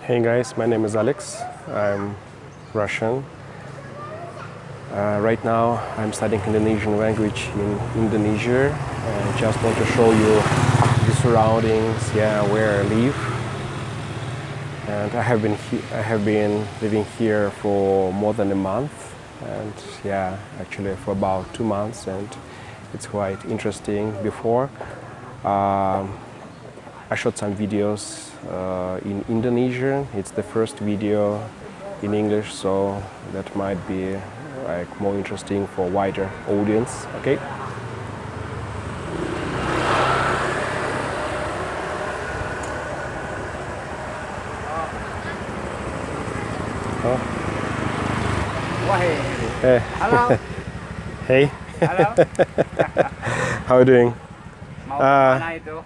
Hey guys, my name is Alex. I'm Russian. Right now I'm studying Indonesian language in Indonesia. I just want to show you the surroundings, where I live. And I have been living here for more than a month, and actually for about 2 months, and it's quite interesting. Before I shot some videos in Indonesian. It's the first video in English, so that might be like more interesting for a wider audience. Okay. Oh. Hey. Hello. Hey. Hello. How are you doing? Mau kemana itu?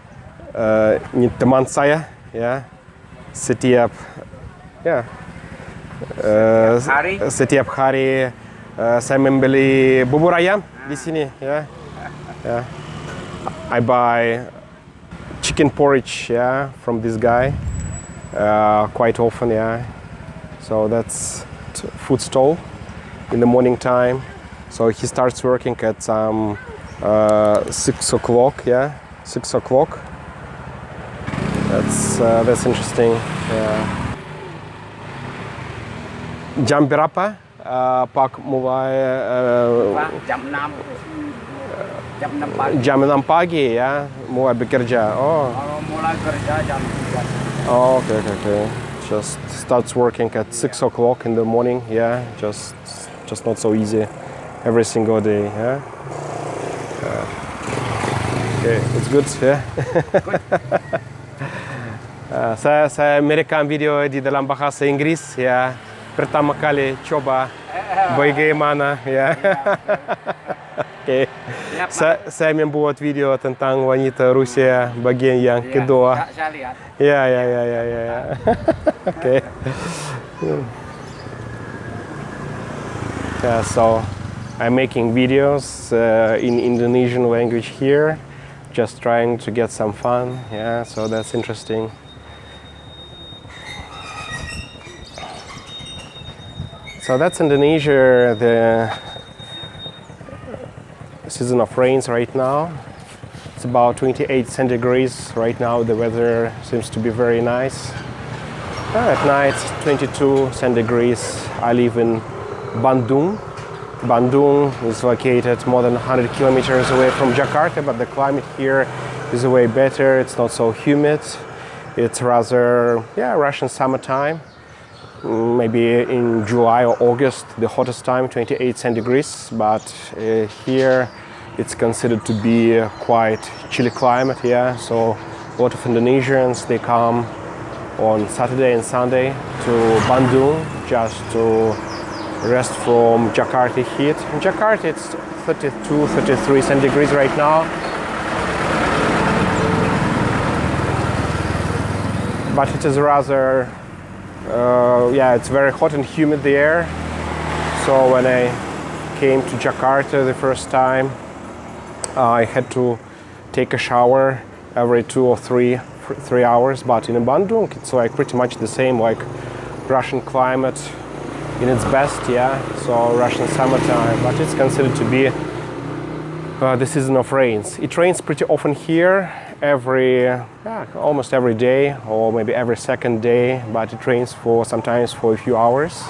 Ini teman saya, ya. Setiap hari saya membeli bubur ayam di sini, ya. I buy chicken porridge, from this guy quite often, So that's food stall in the morning time. So he starts working at 6 o'clock, 6 o'clock. That's interesting. Jam berapa Pak mulai? Jam 6 pagi ya, mulai bekerja. Oh. Kalau mulai kerja jam 3. Oh, okay. Just starts working at 6 o'clock in the morning. Just not so easy every single day. Okay, it's good. Good. Saya merekam video di dalam bahasa Inggris, pertama kali coba bagaimana, Okay. Saya membuat video tentang wanita Rusia bagian yang kedua. Saya lihat. Okay. So I'm making videos in Indonesian language here, just trying to get some fun. So that's interesting. So that's Indonesia, the season of rains right now. It's about 28 centigrades right now. The weather seems to be very nice. At night, 22 centigrades. I live in Bandung. Bandung is located more than 100 kilometers away from Jakarta, but the climate here is way better. It's not so humid. It's rather, Russian summertime. Maybe in July or August, the hottest time, 28 centigrades. But here it's considered to be a quite chilly climate. So a lot of Indonesians, they come on Saturday and Sunday to Bandung just to rest from Jakarta heat. In Jakarta it's 32, 33 centigrades right now. But it is rather, it's very hot and humid there. So when I came to Jakarta the first time, I had to take a shower every 2 or 3 hours. But in Bandung, it's like pretty much the same, like Russian climate in its best, so Russian summertime, but it's considered to be the season of rains. It rains pretty often here, almost every day, or maybe every second day, but it rains sometimes for a few hours.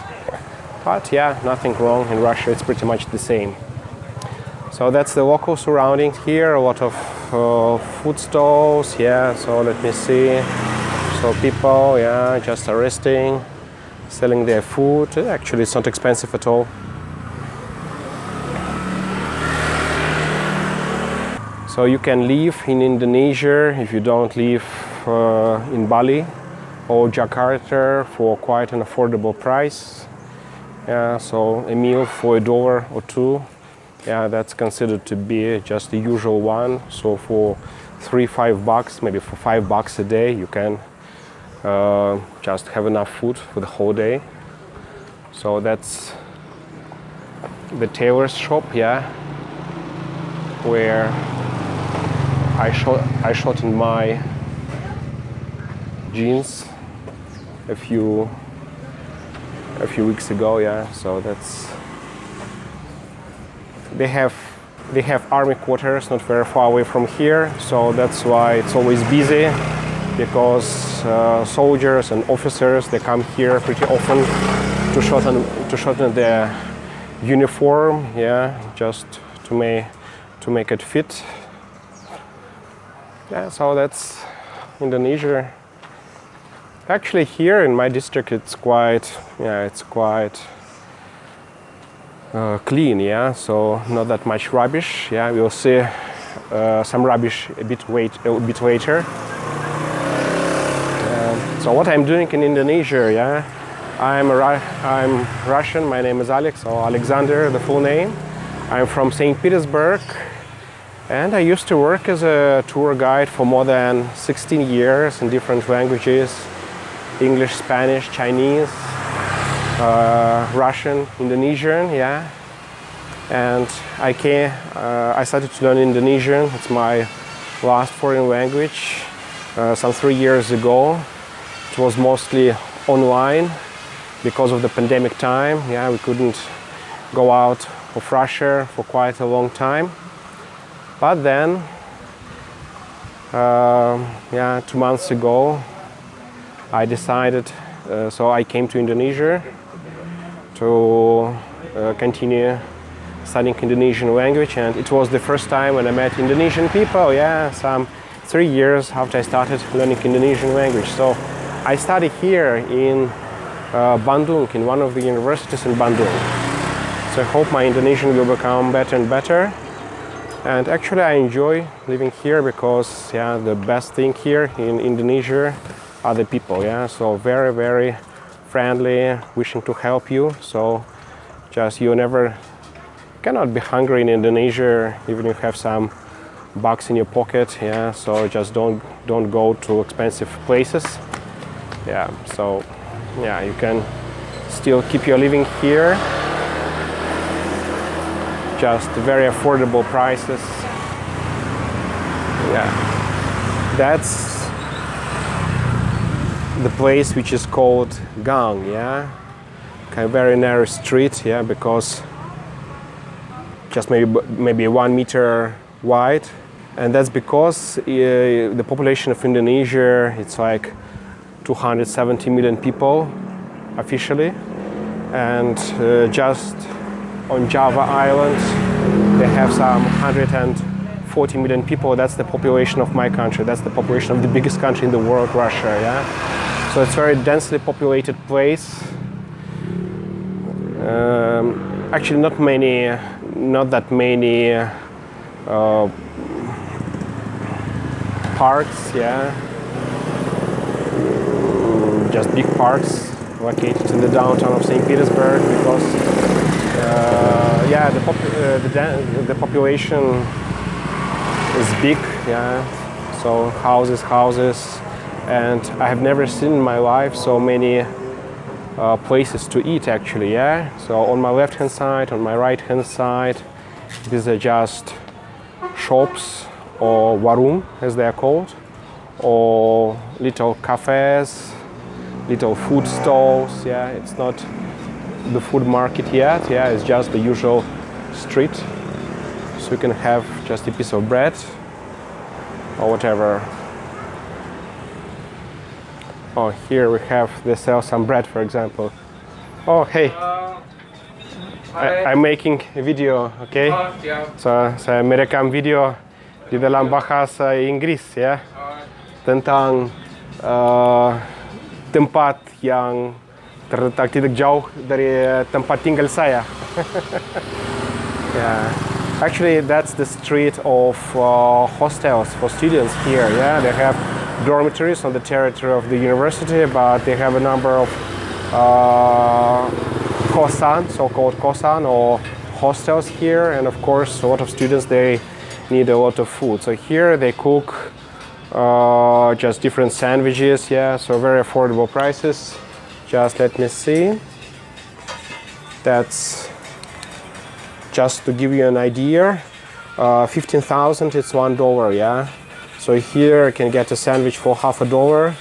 But nothing wrong in Russia, it's pretty much the same. So that's the local surroundings here, a lot of food stalls, so let me see. So people, just are resting, selling their food. Actually, it's not expensive at all. So you can live in Indonesia if you don't live in Bali or Jakarta for quite an affordable price. So a meal for $1 or $2, that's considered to be just the usual one. So for $3-5, maybe for $5 a day, you can just have enough food for the whole day. So that's the tailor's shop, where I shot in my jeans. a few weeks ago. Yeah, so they have army quarters not very far away from here, so that's why it's always busy, because soldiers and officers, they come here pretty often to shorten their uniform, yeah, just to make it fit. Yeah, so that's Indonesia. Actually, here in my district, it's quite clean, yeah. So not that much rubbish. Yeah, we'll see some rubbish a bit later. So what I'm doing in Indonesia, yeah, I'm Russian. My name is Alex, or Alexander, the full name. I'm from St. Petersburg, and I used to work as a tour guide for more than 16 years in different languages: English, Spanish, Chinese, Russian, Indonesian, yeah. And I started to learn Indonesian. It's my last foreign language some 3 years ago. It was mostly online because of the pandemic time. Yeah, we couldn't go out of Russia for quite a long time. But then, 2 months ago, I decided, so I came to Indonesia to continue studying Indonesian language, and it was the first time when I met Indonesian people, yeah, some 3 years after I started learning Indonesian language. So I study here in Bandung, in one of the universities in Bandung. So I hope my Indonesian will become better and better. And actually I enjoy living here because, yeah, the best thing here in Indonesia are the people, yeah. So very, very friendly, wishing to help you. So just cannot be hungry in Indonesia, even if you have some bucks in your pocket, yeah. So just don't go to expensive places. Yeah, so yeah, you can still keep your living here. Just very affordable prices. Yeah, that's the place which is called Gang, yeah. Kind of very narrow street, yeah, because just maybe 1 meter wide, and that's because the population of Indonesia, it's like 270 million people officially, and just on Java Island they have some 140 million people. That's the population of my country. That's the population of the biggest country in the world, Russia, yeah. So it's a very densely populated place. Actually not that many parks, yeah. Just big parks located in the downtown of St. Petersburg, because the population is big, yeah. So houses, and I have never seen in my life so many places to eat, actually, yeah. So on my left hand side, on my right hand side, these are just shops, or warung as they are called, or little cafes, little food stalls, yeah. It's not the food market yet, yeah, it's just the usual street. So you can have just a piece of bread or whatever. Oh, here they sell some bread, for example. Oh, hey. I'm making a video, okay? So saya merekam video di dalam bahasa Inggris, ya, tentang tempat yang terletak tidak jauh dari tempat tinggal saya. Yeah. Actually, that's the street of hostels for students here. Yeah, they have dormitories on the territory of the university, but they have a number of kosan, so-called kosan, or hostels here, and of course a lot of students, they need a lot of food. So here they cook just different sandwiches, yeah, so very affordable prices. Just let me see. That's just to give you an idea, 15,000, it's $1, yeah. So here you can get a sandwich for $50.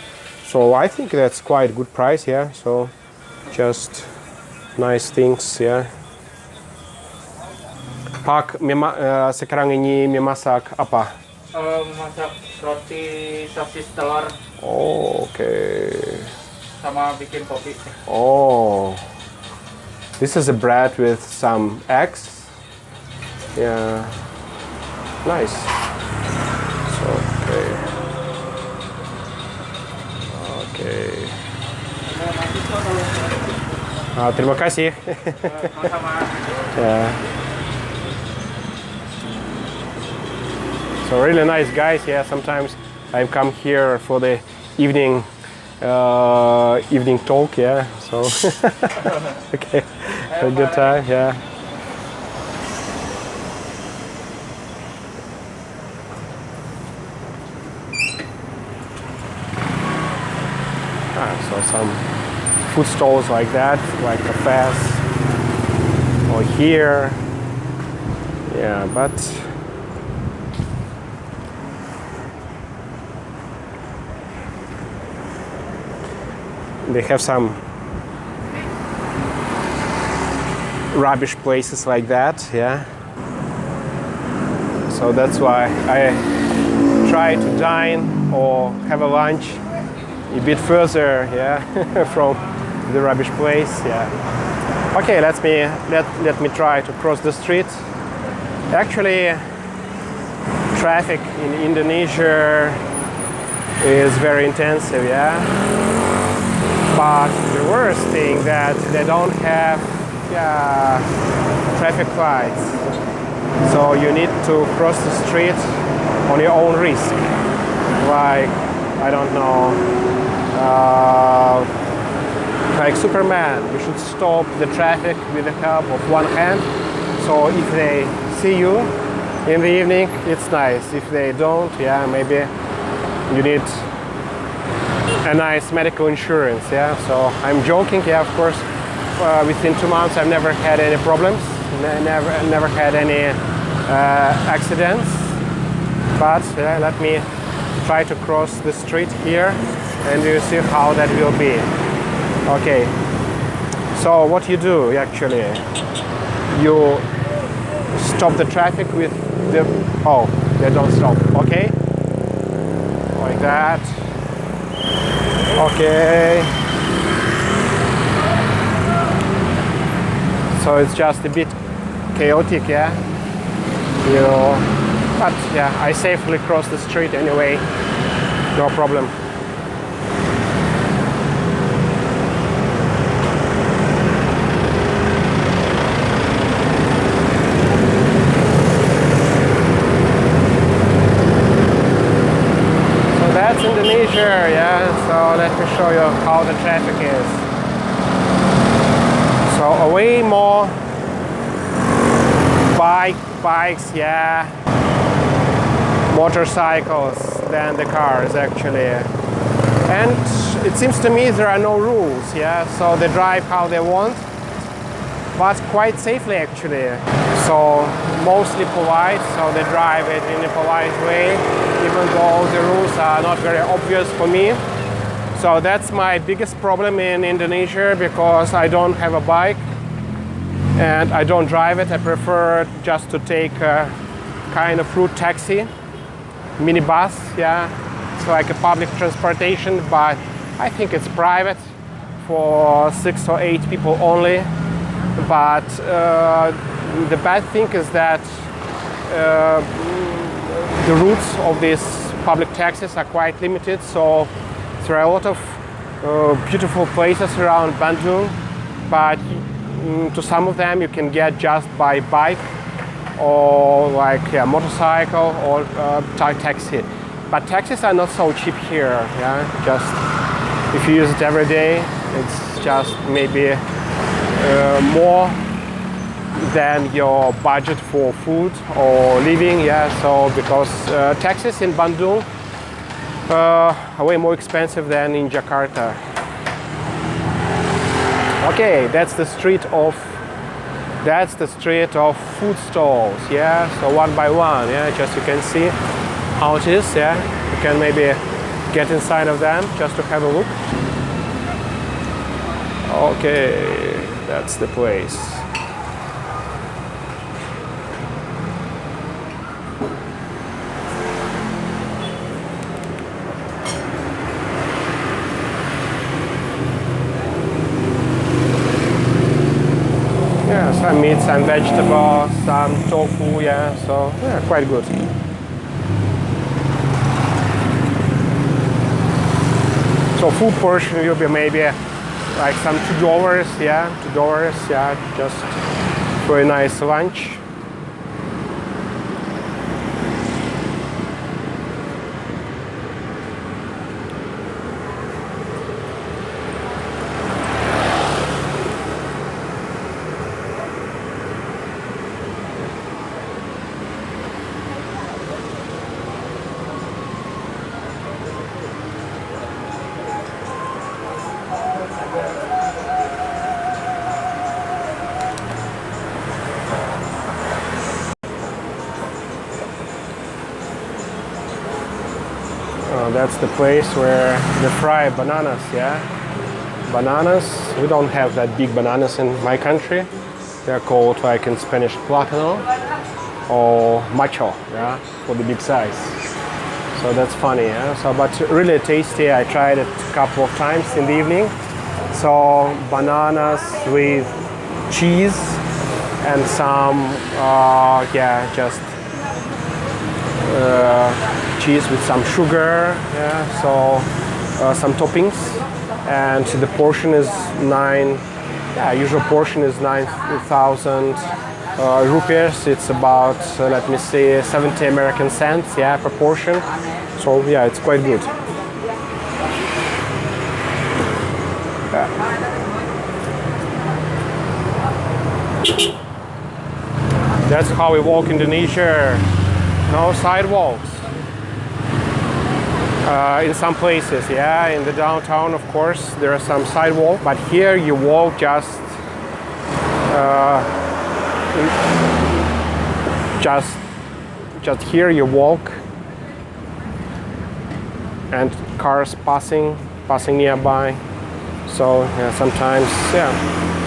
So I think that's quite good price, yeah. So just nice things, yeah. Pak, sekarang ini memasak apa? Masak roti sosis telur Oh, okay. sama bikin kopi. Oh, this is a bread with some eggs. Yeah, nice. So, okay. Okay. Terima kasih. Yeah. So really nice guys. Yeah, sometimes I come here for the evening talk. Yeah, so okay, have a good time. Yeah. So some food stalls like that, like cafes, or here. Yeah, but they have some rubbish places like that, yeah. So that's why I try to dine or have a lunch a bit further, yeah, from the rubbish place, yeah. Okay, let me try to cross the street. Actually, traffic in Indonesia is very intensive, yeah. But the worst thing that they don't have traffic lights. So you need to cross the street on your own risk. Like, I don't know, like Superman, you should stop the traffic with the help of one hand. So if they see you in the evening, it's nice. If they don't, yeah, maybe you need a nice medical insurance, yeah. So I'm joking, yeah, of course. Within 2 months, I've never had any problems, never had any accidents. But let me try to cross the street here, and you see how that will be. Okay. So what you do actually, you stop the traffic with the they don't stop. Okay. Like that. Okay. So it's just a bit chaotic, yeah. But yeah, I safely cross the street anyway. No problem. So that's Indonesia, yeah. So let me show you how the traffic is. So way more bikes, yeah, motorcycles than the cars actually. And it seems to me there are no rules, yeah, so they drive how they want, but quite safely actually. So mostly polite, so they drive it in a polite way, even though the rules are not very obvious for me. So that's my biggest problem in Indonesia, because I don't have a bike and I don't drive it. I prefer just to take a kind of route taxi, minibus, yeah. It's like a public transportation, but I think it's private for 6 or 8 people only. But the bad thing is that the routes of these public taxis are quite limited. So there are a lot of beautiful places around Bandung, but to some of them you can get just by bike or like motorcycle or taxi. But taxis are not so cheap here, yeah. Just if you use it every day, it's just maybe more than your budget for food or living, yeah. So because taxis in Bandung are way more expensive than in Jakarta. Okay, that's the street of food stalls, yeah. So one by one, yeah. Just you can see how it is, yeah. You can maybe get inside of them just to have a look. Okay, that's the place. Yeah, some meat, some vegetables, some tofu, yeah, so yeah, quite good. So food portion will be maybe like some $2, yeah, $2, yeah, just for a nice lunch. That's the place where they fry bananas, yeah. Bananas, we don't have that big bananas in my country. They're called, like in Spanish, plátano or macho, yeah, for the big size. So that's funny, yeah. So, but really tasty. I tried it a couple of times in the evening. So bananas with cheese and some, yeah, just cheese with some sugar, yeah, so some toppings, and the portion is usual portion is 9,000 rupees. It's about let me see, 70 American cents, yeah, per portion. So yeah, it's quite good. That's how we walk in Indonesia. No sidewalks. In some places, yeah, in the downtown, of course, there are some sidewalk, but here you walk just here you walk, and cars passing nearby. So yeah, sometimes, yeah,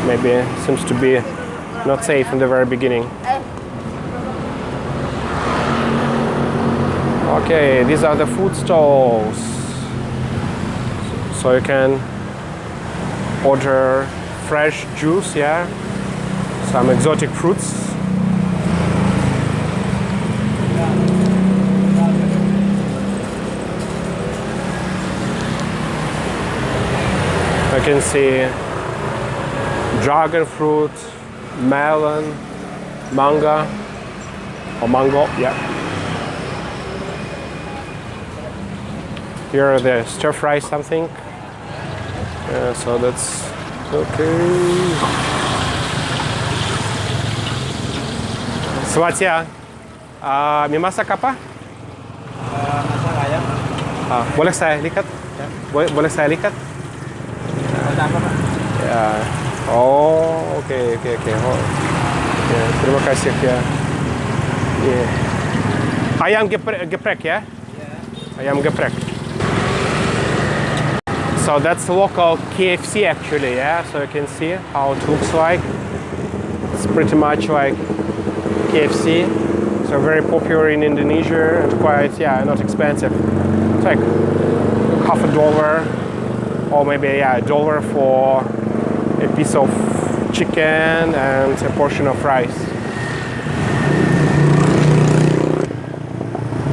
maybe it seems to be not safe in the very beginning. Okay, these are the food stalls. So you can order fresh juice, yeah, some exotic fruits. I can see dragon fruit, melon, mango, yeah. Here are the stir fry something. So that's okay. Selamat mie masak apa? Masak ayam. Boleh saya lihat? Ya. Boleh saya lihat? Masak apa, Pak? Ya. Oh, oke. Oh. Ya, terima kasih ya. Yeah. Ayam geprek ya? Ayam geprek. So that's the local KFC actually, yeah? So you can see how it looks like. It's pretty much like KFC. So very popular in Indonesia and quite, yeah, not expensive. It's like $1 or maybe, yeah, $1 for a piece of chicken and a portion of rice.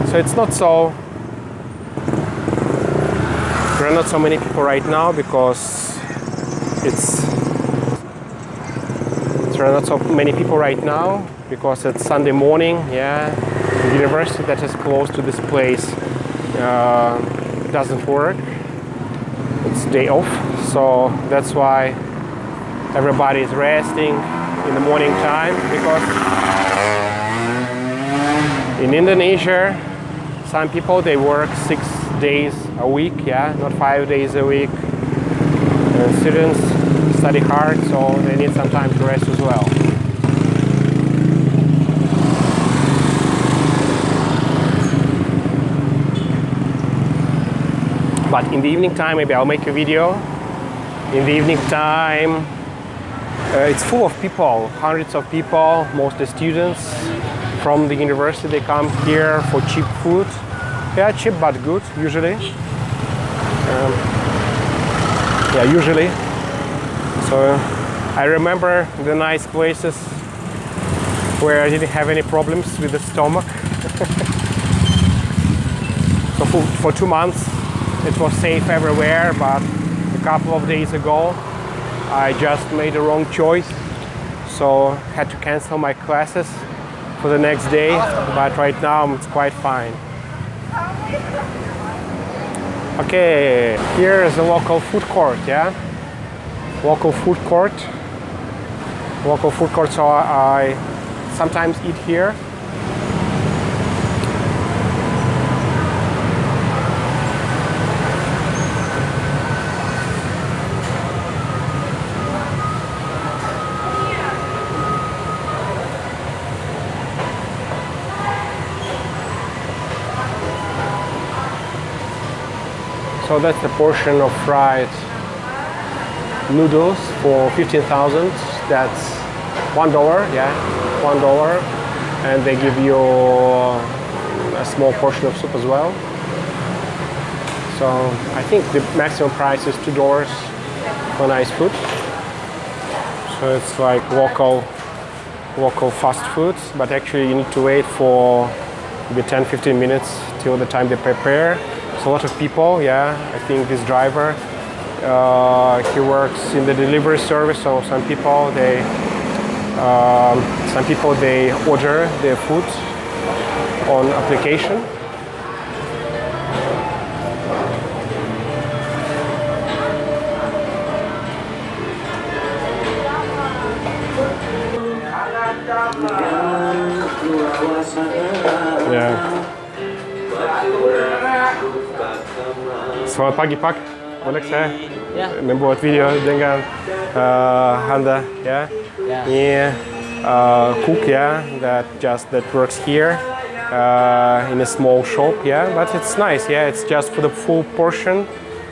So it's not so, there are not so many people right now because there are not so many people right now because it's Sunday morning, yeah. The university that is close to this place doesn't work. It's day off, so that's why everybody is resting in the morning time, because in Indonesia some people they work 6 days a week, yeah, not 5 days a week. Students study hard, so they need some time to rest as well. But in the evening time, maybe I'll make a video. In the evening time, it's full of people, hundreds of people, mostly students from the university. They come here for cheap food. Yeah, cheap but good, usually. Yeah, usually. So I remember the nice places where I didn't have any problems with the stomach. So for 2 months it was safe everywhere, but a couple of days ago I just made a wrong choice, so had to cancel my classes for the next day, but right now it's quite fine. Okay, here is a local food court, yeah? Local food court, so I sometimes eat here. So that's the portion of fried noodles for 15,000. That's $1, yeah, $1. And they give you a small portion of soup as well. So I think the maximum price is $2 for nice food. So it's like local fast food, but actually you need to wait for maybe 10-15 minutes till the time they prepare. It's a lot of people, yeah. I think this driver, he works in the delivery service, so some people they order their food on application. Yeah. Selamat pagi Pak, boleh saya membuat video dengan Anda, ya? Ini cook, ya, that works here in a small shop, yeah. But it's nice, yeah. It's just for the full portion.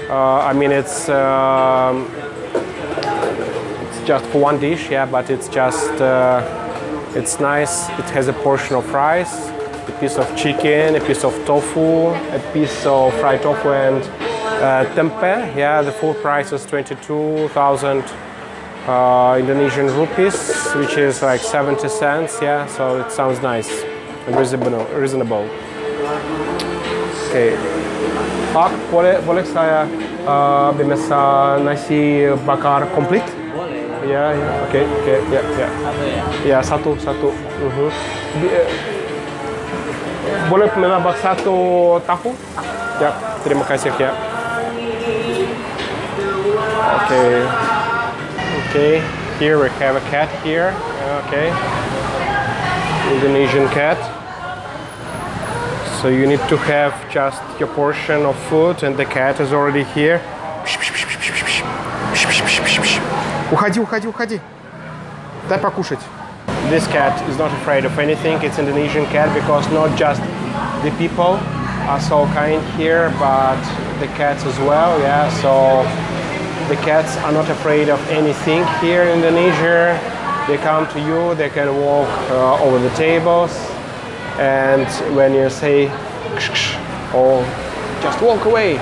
I mean, it's just for one dish, yeah. But it's just it's nice. It has a portion of rice, a piece of chicken, a piece of tofu, a piece of fried tofu, and tempeh. Yeah, the full price is 22,000 Indonesian rupees, which is like 70 cents. Yeah, so it sounds nice and reasonable. Okay. Pak, boleh saya memesan nasi bakar komplit? Ya, oke, ya. Satu. Boleh menambah satu tahu? Ya, terima kasih ya. Okay. Here we have a cat here. Okay. Indonesian cat. So you need to have just your portion of food, and the cat is already here. Уходи. Дай покушать. This cat is not afraid of anything. It's Indonesian cat because not just the people are so kind here, but the cats as well. Yeah, so the cats are not afraid of anything here in Indonesia. They come to you. They can walk over the tables, and when you say or just walk away,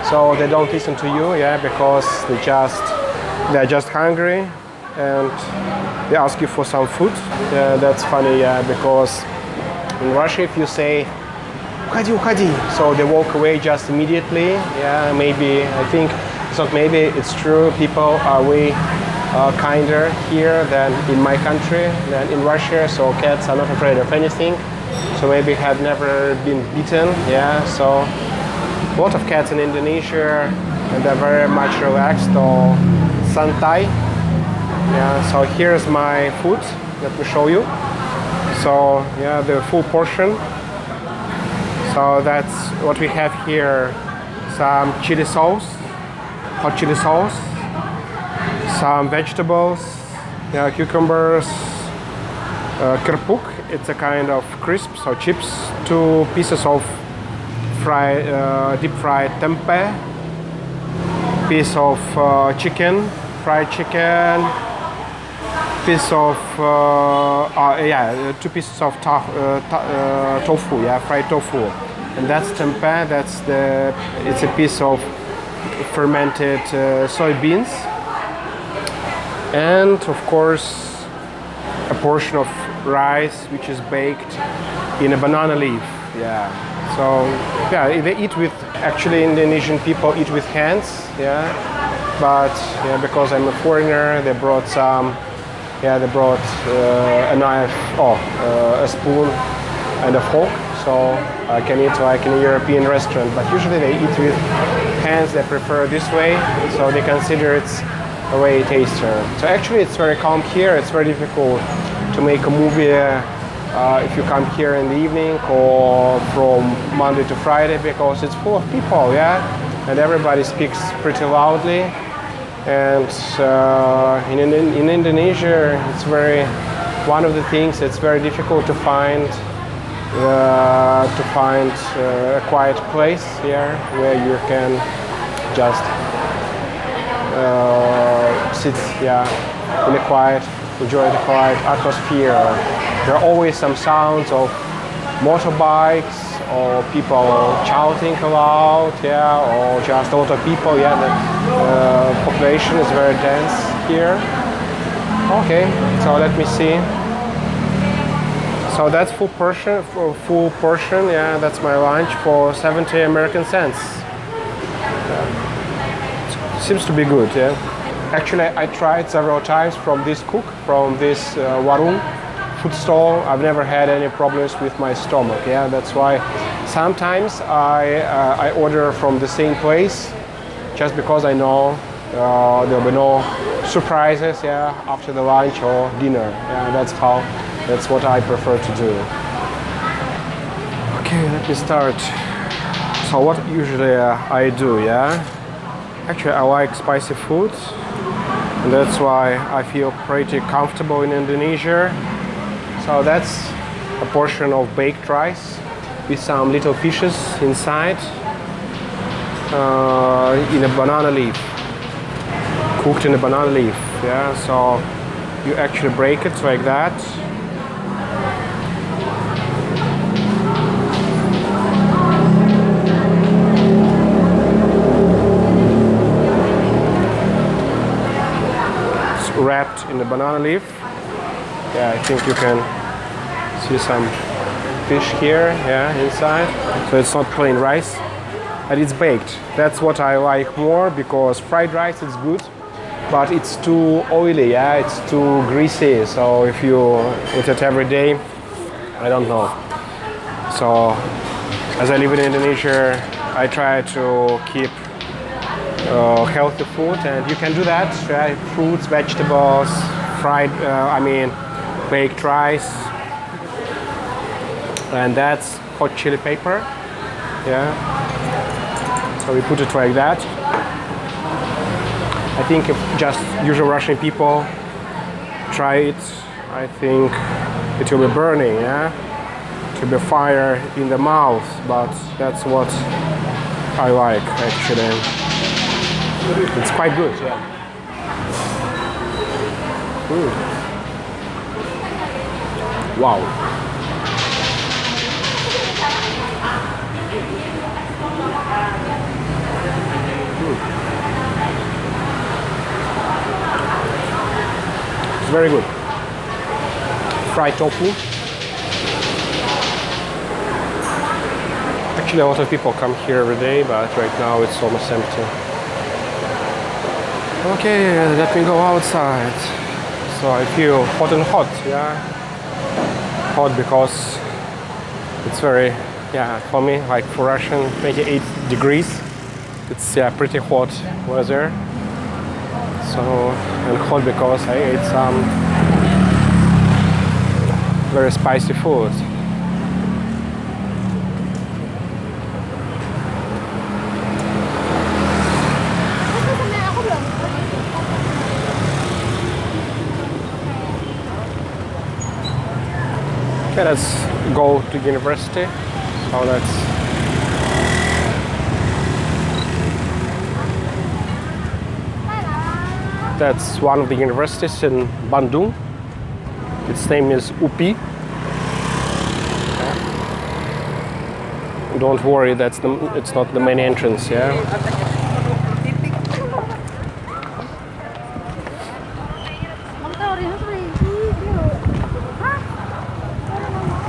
so they don't listen to you. Yeah, because they're just hungry and they ask you for some food. Yeah, that's funny, yeah, because in Russia if you say уходи, so they walk away just immediately. Yeah, maybe, I think it's not maybe, it's true, people are way kinder here than in my country, than in Russia, so cats are not afraid of anything, so maybe have never been bitten. Yeah, so a lot of cats in Indonesia, and they're very much relaxed or santai. Yeah, so here's my food. Let me show you. So yeah, the full portion. So that's what we have here. Some chili sauce, hot chili sauce, some vegetables, yeah, cucumbers, kerpuk. It's a kind of crisp, so chips. 2 pieces of deep fried tempeh, piece of chicken, fried chicken, piece of two pieces of tofu, fried tofu, and that's tempeh. It's a piece of fermented soybeans, and of course a portion of rice which is baked in a banana leaf. Yeah. So they eat with, actually Indonesian people eat with hands. Yeah. But because I'm a foreigner, they brought some. Yeah, they brought a knife, a spoon and a fork, so I can eat like in a European restaurant. But usually they eat with hands. They prefer this way, so they consider it's a way tastier. So actually, it's very calm here. It's very difficult to make a movie if you come here in the evening or from Monday to Friday, because it's full of people, and everybody speaks pretty loudly. And in Indonesia, it's one of the things it's very difficult to find a quiet place here where you can just sit in a quiet, enjoy the quiet atmosphere. There are always some sounds of motorbikes or people shouting aloud, or just a lot of people. The population is very dense here. Okay, so let me see. So that's full portion. Yeah, that's my lunch for 70 American cents. Seems to be good. Yeah. Actually, I tried several times from this warung food stall. I've never had any problems with my stomach. Yeah, that's why sometimes I order from the same place, just because I know there'll be no surprises. Yeah, after the lunch or dinner. Yeah, that's what I prefer to do. Okay, let me start. So what usually I do? Yeah, actually I like spicy food, and that's why I feel pretty comfortable in Indonesia. So that's a portion of baked rice with some little fishes inside in a banana leaf, cooked in a banana leaf. Yeah, so you actually break it like that. It's wrapped in the banana leaf. Yeah, I think you can see some fish here, inside. So it's not plain rice, and it's baked. That's what I like more, because fried rice is good, but it's too oily, it's too greasy. So if you eat it every day, I don't know. So as I live in Indonesia, I try to keep healthy food, and you can do that. Fruits, vegetables, baked rice, and that's hot chili pepper. So we put it like that. I think if just usual Russian people try it, I think it will be burning. It will be fire in the mouth, but that's what I like actually. It's quite good. Wow. It's very good. Fried tofu. Actually, a lot of people come here every day, but right now it's almost empty. Okay, let me go outside. So I feel hot and hot, hot because it's very, for me, like for Russian, 28 degrees. It's pretty hot weather. So, and hot because I ate some very spicy food. Okay, let's go to university. So let's That's one of the universities in Bandung. Its name is UPI. Don't worry, it's not the main entrance, yeah.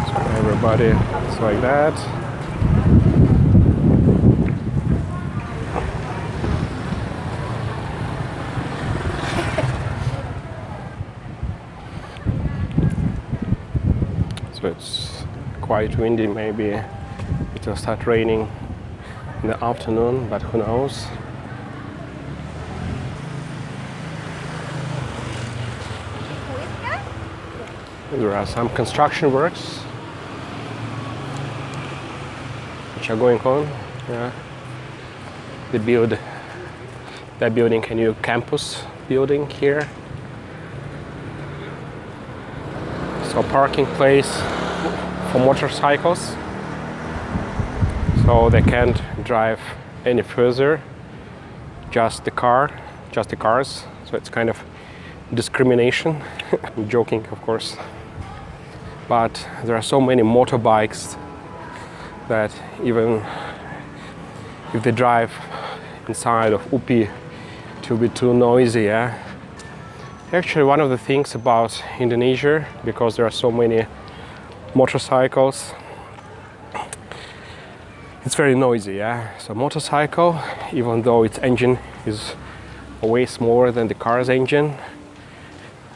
So everybody, it's like that. So it's quite windy, maybe it will start raining in the afternoon, but who knows. There are some construction works which are going on. Yeah. They're building a new campus building here. So parking place for motorcycles. So they can't drive any further. Just the cars. So it's kind of discrimination. I'm joking, of course. But there are so many motorbikes that even if they drive inside of UPI, it will be too noisy. Yeah? Actually, one of the things about Indonesia, because there are so many motorcycles, it's very noisy. Yeah? So motorcycle, even though its engine is way smaller than the car's engine,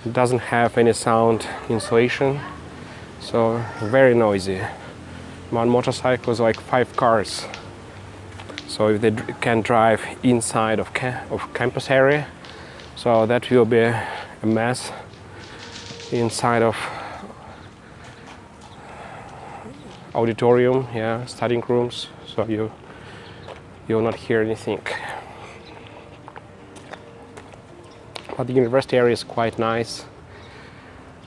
it doesn't have any sound insulation. So very noisy. One motorcycle is like 5 cars. So if they can drive inside of campus area, so that will be a mess inside of auditorium, yeah, studying rooms. So you'll not hear anything. But the university area is quite nice.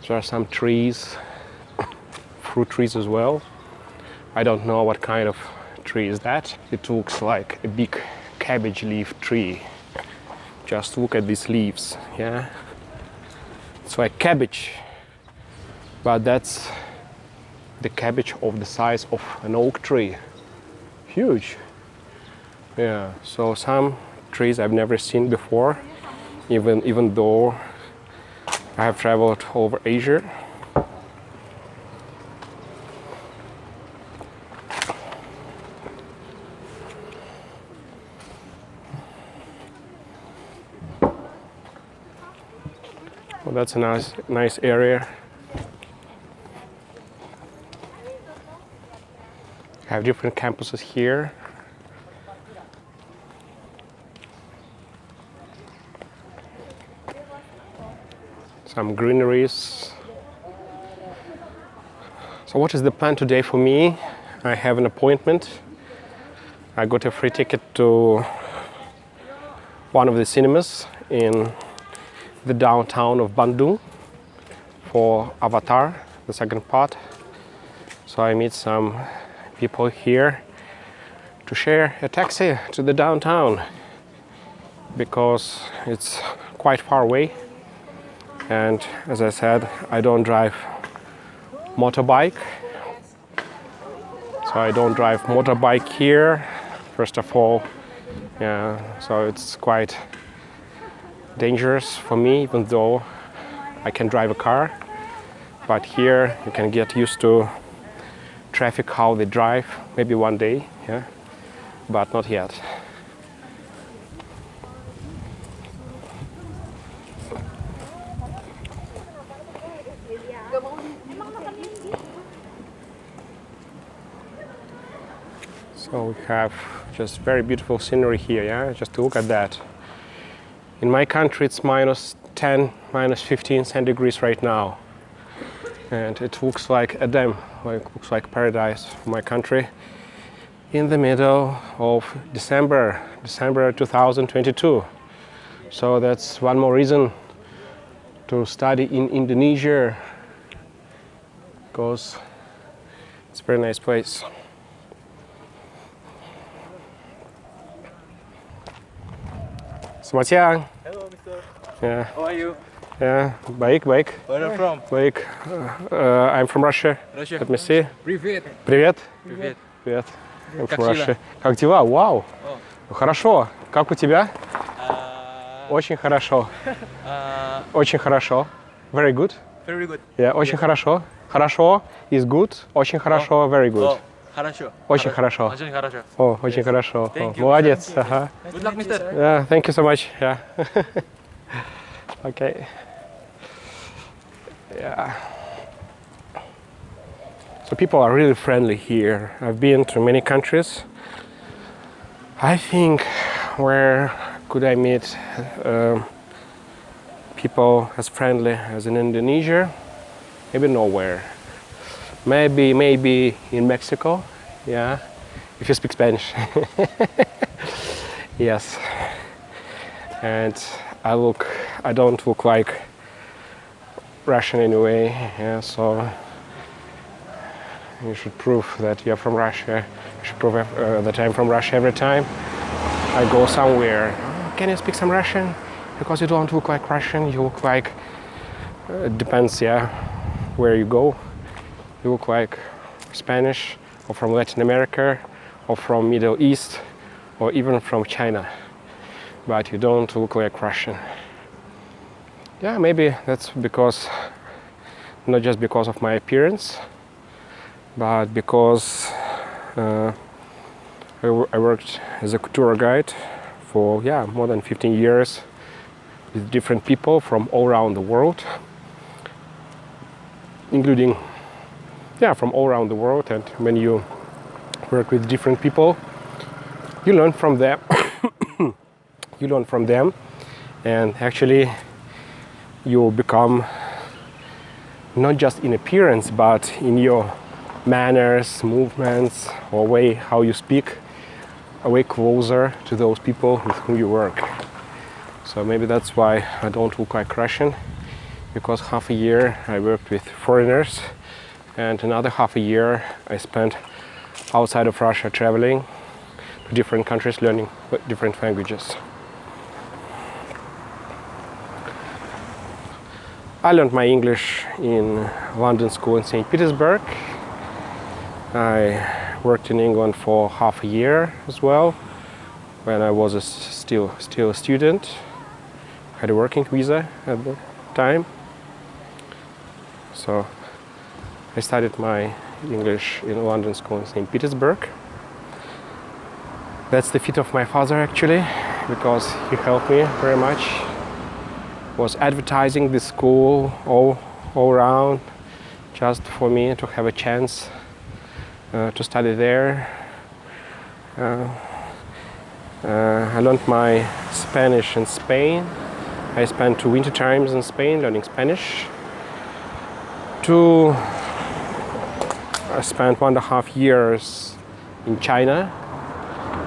There are some trees. Fruit trees as well. I don't know what kind of tree is that. It looks like a big cabbage leaf tree. Just look at these leaves, yeah. It's like cabbage, but that's the cabbage of the size of an oak tree. Huge. Yeah. So some trees I've never seen before, even though I have traveled over Asia. Well, that's a nice area. Have different campuses here. Some greeneries. So what is the plan today for me? I have an appointment. I got a free ticket to one of the cinemas in the downtown of Bandung for Avatar, the second part. So I meet some people here to share a taxi to the downtown because it's quite far away. And as I said, I don't drive motorbike. So I don't drive motorbike here, first of all. Yeah, so it's quite dangerous for me, even though I can drive a car. But here you can get used to traffic, how they drive, maybe one day, yeah, but not yet. So we have just very beautiful scenery here, yeah, just to look at that. In my country it's minus 10, minus 15 centigrades right now. And it looks like a dam, looks like paradise for my country. In the middle of December 2022. So that's one more reason to study in Indonesia, because it's a very nice place. Selamat siang. Hello, Mister. Yeah. How are you? Yeah. Baik, baik. Where are you from? Baik. I'm from Russia. Russia. Let me see. Привет. Привет. Привет. Привет. I'm Как from дела? Russia. Как дела? Вау. О. Хорошо. Как у тебя? Uh, Очень хорошо. Очень хорошо. Very good. very good. Yeah, очень хорошо. Хорошо is good. Очень хорошо. Very good. Oh, хорошо. Очень хорошо. Очень хорошо. О, очень хорошо. Thank you. Молодец. Ага. Good luck, mister. Yeah, thank you so much. Yeah. Okay. Yeah. So people are really friendly here. I've been to many countries. I think where could I meet people as friendly as in Indonesia? Maybe nowhere. Maybe in Mexico. Yeah. If you speak Spanish. Yes. And I don't look like Russian anyway, yeah, so you should prove that you're from Russia. You should prove that I'm from Russia every time I go somewhere. Can you speak some Russian? Because you don't look like Russian, you look like, it depends, yeah, where you go. You look like Spanish, or from Latin America, or from Middle East, or even from China. But you don't look like Russian. Yeah, maybe that's because, not just because of my appearance, but because I worked as a tour guide for more than 15 years with different people from all around the world, including from all around the world. And when you work with different people, you learn from them. You learn from them, and actually you become, not just in appearance, but in your manners, movements, or way how you speak, a way closer to those people with whom you work. So maybe that's why I don't look like Russian, because half a year I worked with foreigners, and another half a year I spent outside of Russia traveling to different countries, learning different languages. I learned my English in London school in St. Petersburg. I worked in England for half a year as well, when I was still a student. I had a working visa at the time. So I studied my English in London school in St. Petersburg. That's the feat of my father actually, because he helped me very much. Was advertising the school all around just for me to have a chance to study there. I learned my Spanish in Spain. I spent 2 winter times in Spain learning Spanish. I spent 1.5 years in China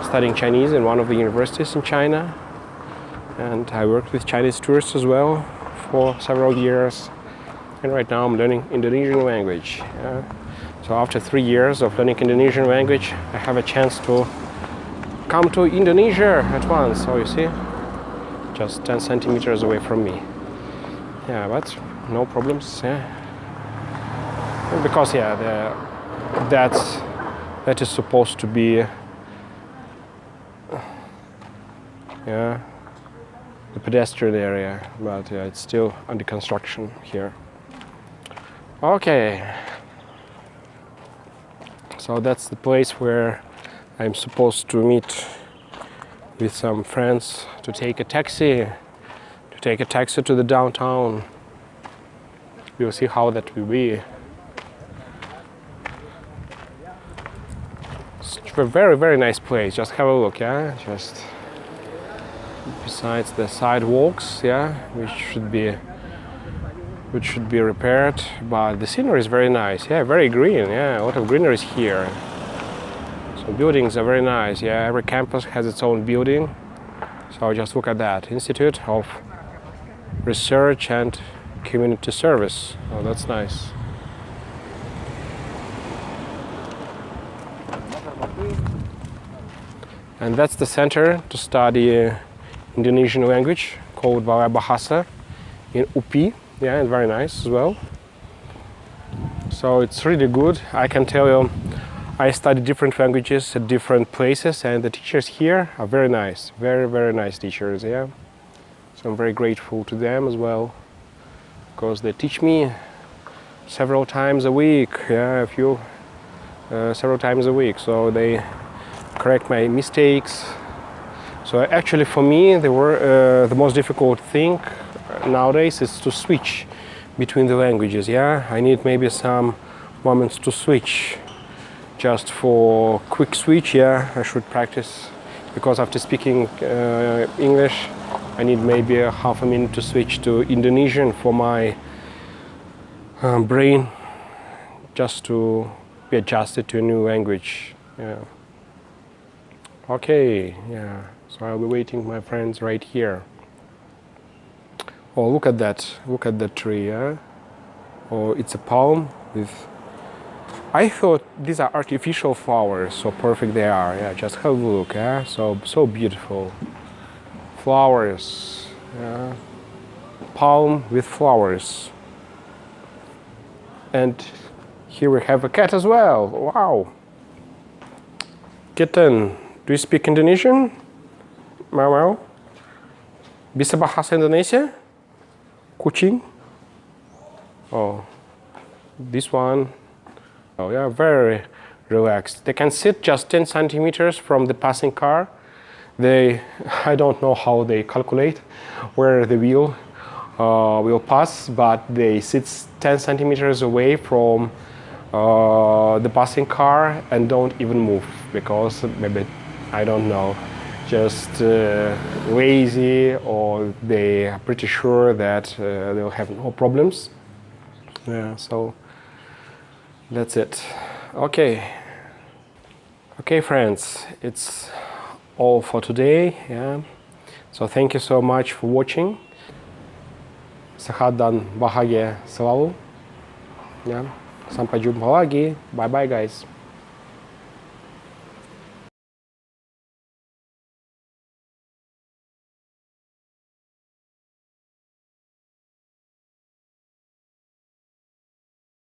studying Chinese in one of the universities in China. And I worked with Chinese tourists as well for several years. And right now I'm learning Indonesian language. So after 3 years of learning Indonesian language, I have a chance to come to Indonesia at once. So you see, just 10 centimeters away from me. Yeah, but no problems. Yeah. Because that is supposed to be the pedestrian area, but it's still under construction here. Okay, so that's the place where I'm supposed to meet with some friends to take a taxi to the downtown. We'll see how that will be. It's a very, very nice place. Just have a look, yeah? Just besides the sidewalks, which should be repaired, but the scenery is very nice. Very green. A lot of greenery is here. So buildings are very nice. Every campus has its own building. So just look at that. Institute of Research and Community Service. Oh, that's nice. And that's the center to study Indonesian language called Bahasa in UPI. Yeah, and very nice as well. So it's really good. I can tell you, I study different languages at different places, and the teachers here are very nice, very, very nice teachers. Yeah, so I'm very grateful to them as well, because they teach me several times a week. Yeah, several times a week. So they correct my mistakes. So actually, for me, the most difficult thing nowadays is to switch between the languages. Yeah, I need maybe some moments to switch. Just for quick switch, yeah, I should practice, because after speaking English, I need maybe a half a minute to switch to Indonesian for my brain, just to be adjusted to a new language. Yeah. Okay, yeah. So I'll be waiting, my friends, right here. Oh, look at that! Look at that tree, yeah. Oh, it's a palm with. I thought these are artificial flowers, so perfect they are. Yeah, just have a look. Yeah, so beautiful. Flowers. Yeah. Palm with flowers. And here we have a cat as well. Wow. Kitten. Do you speak Indonesian? Mau? Bisa bahasa Indonesia? Kucing? Oh. This one. Oh yeah, very relaxed. They can sit just 10 centimeters from the passing car. I don't know how they calculate where the wheel will pass, but they sit 10 centimeters away from the passing car and don't even move, because maybe, I don't know, just lazy, or they are pretty sure that they'll have no problems. Yeah, so that's it. Okay, friends, it's all for today. Yeah, so thank you so much for watching. Sehat dan bahagia selalu. Ya, sampai jumpa lagi. Bye bye guys.